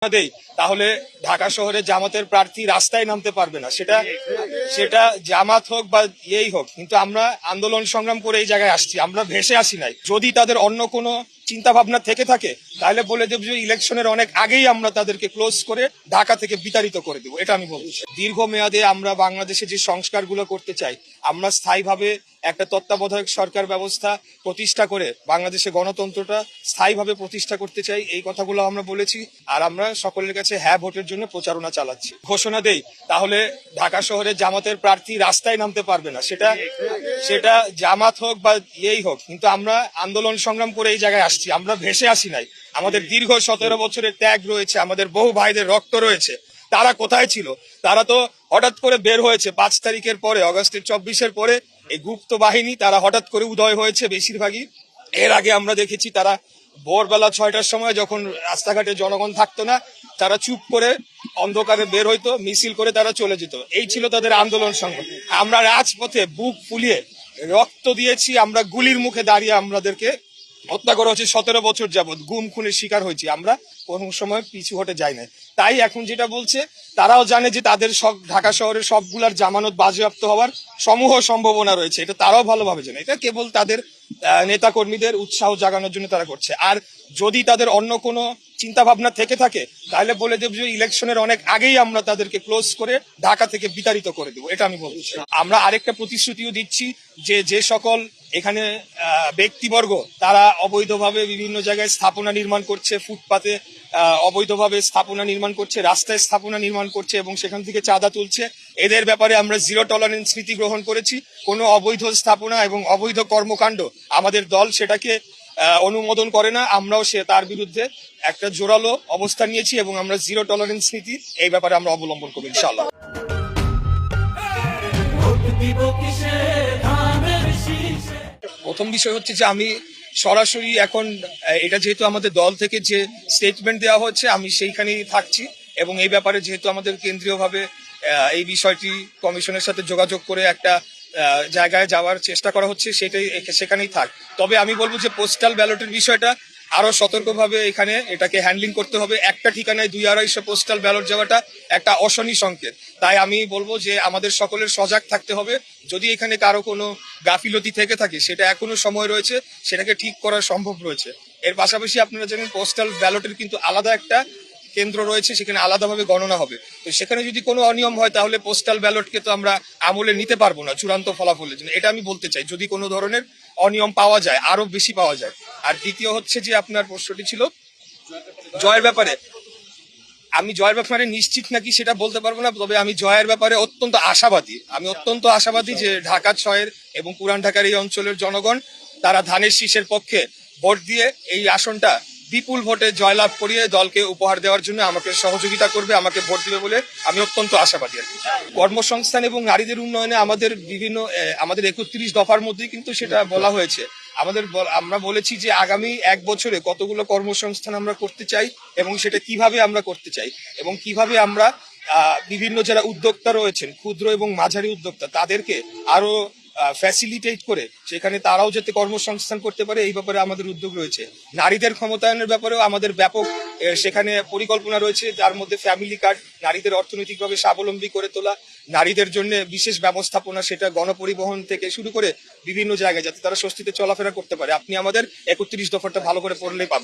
দেই তাহলে ঢাকা শহরে জামাতের প্রার্থী রাস্তায় নামতে পারবে না। সেটা জামাত হোক বা ইয়েই হোক, কিন্তু আমরা আন্দোলন সংগ্রাম করে এই জায়গায় আসছি, আমরা ভেসে আসি নাই। যদি তাদের অন্য কোনো চিন্তা ভাবনা থেকে থাকে তাহলে বলে দেব যে ইলেকশনের অনেক আগেই আমরা তাদেরকে ক্লোজ করে ঢাকা থেকে বিতাড়িত করে দেবো, এটা আমি বলছি। দীর্ঘমেয়াদে আমরা বাংলাদেশে যে সংস্কারগুলো করতে চাই, আমরা স্থায়ীভাবে একটা তত্ত্বাবধায়ক সরকার ব্যবস্থা প্রতিষ্ঠা করে বাংলাদেশে গণতন্ত্রটা স্থায়ীভাবে প্রতিষ্ঠা করতে চাই, এই কথাগুলো আমরা বলেছি। আর আমরা সকলের কাছে হ্যাঁ ভোটের জন্য প্রচারণা চালাচ্ছি। ঘোষণা দেই তাহলে ঢাকা শহরে জামাতের প্রার্থী রাস্তায় নামতে পারবে না। সেটা জামাত হোক বা ইয়েই হোক, কিন্তু আমরা আন্দোলন সংগ্রাম করে এই জায়গায় আসছি, আমরা ভেসে আসি নাই। আমাদের দীর্ঘ 17 বছরের ত্যাগ রয়েছে, আমাদের বহু ভাইদের রক্ত রয়েছে। তারা কোথায় ছিল? তারা তো হঠাৎ করে বের হয়েছে 5 তারিখের পরে, অগস্টের 24-এর পরে এই গুপ্ত বাহিনী তারা হঠাৎ করে উদয় হয়েছে বেশিরভাগই। এর আগে আমরা দেখেছি তারা ভোরবেলা 6টার সময় যখন রাস্তাঘাটে জনগণ থাকতো না, তারা চুপ করে অন্ধকারে বের হইতো, মিছিল করে তারা চলে যেত। এই ছিল তাদের আন্দোলন সংগ্রাম। আমরা রাজপথে বুক ফুলিয়ে রক্ত দিয়েছি, আমরা গুলির মুখে দাঁড়িয়ে আমাদেরকে হত্যা করা হচ্ছে 17 বছর যাবৎ, গুম খুনের শিকার হয়েছি, আমরা কোন সময় পিছু হটে যাই না। তাই এখন যেটা বলছে, তারাও জানে যে তাদের সব ঢাকা শহরের সবগুলার জামানত বাজেয়াপ্ত হওয়ার সমূহ সম্ভাবনা রয়েছে, এটা তারাও ভালোভাবে জানে। এটা কেবল তাদের নেতা কর্মীদের উৎসাহ জাগানোর জন্য তারা করছে। আর যদি তাদের অন্য কোনো চিন্তা ভাবনা থেকে থাকে তাহলে বলে দেব যে ইলেকশনের অনেক আগেই আমরা তাদেরকে ক্লোজ করে ঢাকা থেকে বিতাড়িত করে দেবো, এটা আমি বলছি। আমরা আরেকটা প্রতিশ্রুতিও দিচ্ছি যে সকল এখানে ব্যক্তিবর্গ তারা অবৈধভাবে বিভিন্ন জায়গায় স্থাপনা নির্মাণ করছে, ফুটপাতে অবৈধভাবে স্থাপনা নির্মাণ করছে, রাস্তায় স্থাপনা নির্মাণ করছে এবং সেখান থেকে চাঁদা তুলছে, এদের ব্যাপারে আমরা জিরো টলারেন্স নীতি গ্রহণ করেছি। কোনো অবৈধ স্থাপনা এবং অবৈধ কর্মকাণ্ড আমাদের দল সেটাকে অনুমোদন করে না। আমরাও তার বিরুদ্ধে একটা জোরালো অবস্থান নিয়েছি এবং আমরা জিরো টলারেন্স নীতি এই ব্যাপারে আমরা অবলম্বন করবো ইনশাআল্লাহ। প্রথম বিষয় হচ্ছে যে আমি সরাসরি এখন এটা যেহেতু আমাদের দল থেকে যে স্টেটমেন্ট দেওয়া হচ্ছে আমি সেইখানেই থাকছি, এবং এই ব্যাপারে যেহেতু আমাদের কেন্দ্রীয়ভাবে এই বিষয়টি কমিশনের সাথে যোগাযোগ করে একটা জায়গায় যাওয়ার চেষ্টা করা হচ্ছে, সেখানেই থাক। তবে আমি বলবো যে পোস্টাল ব্যালটের বিষয়টা আরো সতর্কভাবে এখানে এটাকে হ্যান্ডলিং করতে হবে। একটা ঠিকানায় 200-250 পোস্টাল ব্যালট যাওয়াটা একটা অশনি সংকেত। তাই আমি বলবো যে আমাদের সকলের সজাগ থাকতে হবে। যদি এখানে কারো কোনো গাফিলতি থেকে থাকে সেটা এখনো সময় রয়েছে, সেটাকে ঠিক করা সম্ভব রয়েছে। এর পাশাপাশি আপনারা জানেন পোস্টাল ব্যালটের কিন্তু আলাদা একটা কেন্দ্র রয়েছে, সেখানে আলাদাভাবে গণনা হবে। তো সেখানে যদি কোনো অনিয়ম হয় তাহলে পোস্টাল ব্যালটকে তো আমরা আমলে নিতে পারবো না চূড়ান্ত ফলাফলের জন্য, এটা আমি বলতে চাই। যদি কোনো ধরনের অনিয়ম পাওয়া যায়, আরো বেশি পাওয়া যায়। আর দ্বিতীয় হচ্ছে যে আপনার প্রশ্নটি ছিল জয়ের ব্যাপারে। আমি জয়ের ব্যাপারে নিশ্চিত নাকি সেটা বলতে পারবো না, তবে আমি জয়ের ব্যাপারে অত্যন্ত আশাবাদী যে ঢাকা 6 এবং পুরান ঢাকার এই অঞ্চলের জনগণ তারা ধানের শীষের পক্ষে ভোট দিয়ে এই আসনটা বিপুল ভোটে জয়লাভ করিয়ে দলকে উপহার দেওয়ার জন্য আমাকে সহযোগিতা করবে, আমাকে ভোট দিবে বলে আমি অত্যন্ত আশাবাদী। আর কর্মসংস্থান এবং নারীদের উন্নয়নে আমাদের 31 দফার মধ্যেই কিন্তু সেটা বলা হয়েছে। আমরা বলেছি যে আগামী 1 বছরে কতগুলো কর্মসংস্থান আমরা করতে চাই এবং সেটা কিভাবে আমরা করতে চাই, এবং কিভাবে আমরা বিভিন্ন যারা উদ্যোক্তা রয়েছেন, ক্ষুদ্র এবং মাঝারি উদ্যোক্তা, তাদেরকে আরো ফ্যাসিলিটেট করে সেখানে তারাও যাতে কর্মসংস্থান করতে পারে, এই ব্যাপারে আমাদের উদ্যোগ রয়েছে। নারীদের ক্ষমতায়নের ব্যাপারেও আমাদের ব্যাপক সেখানে পরিকল্পনা রয়েছে, যার মধ্যে ফ্যামিলি কার্ড, নারীদের অর্থনৈতিকভাবে স্বাবলম্বী করে তোলা, নারীদের জন্য বিশেষ ব্যবস্থাপনা, সেটা গণপরিবহন থেকে শুরু করে বিভিন্ন জায়গায় যাতে তারা স্বস্তিতে চলাফেরা করতে পারে। আপনি আমাদের 31 দফাটা ভালো করে পড়লেই পাবেন।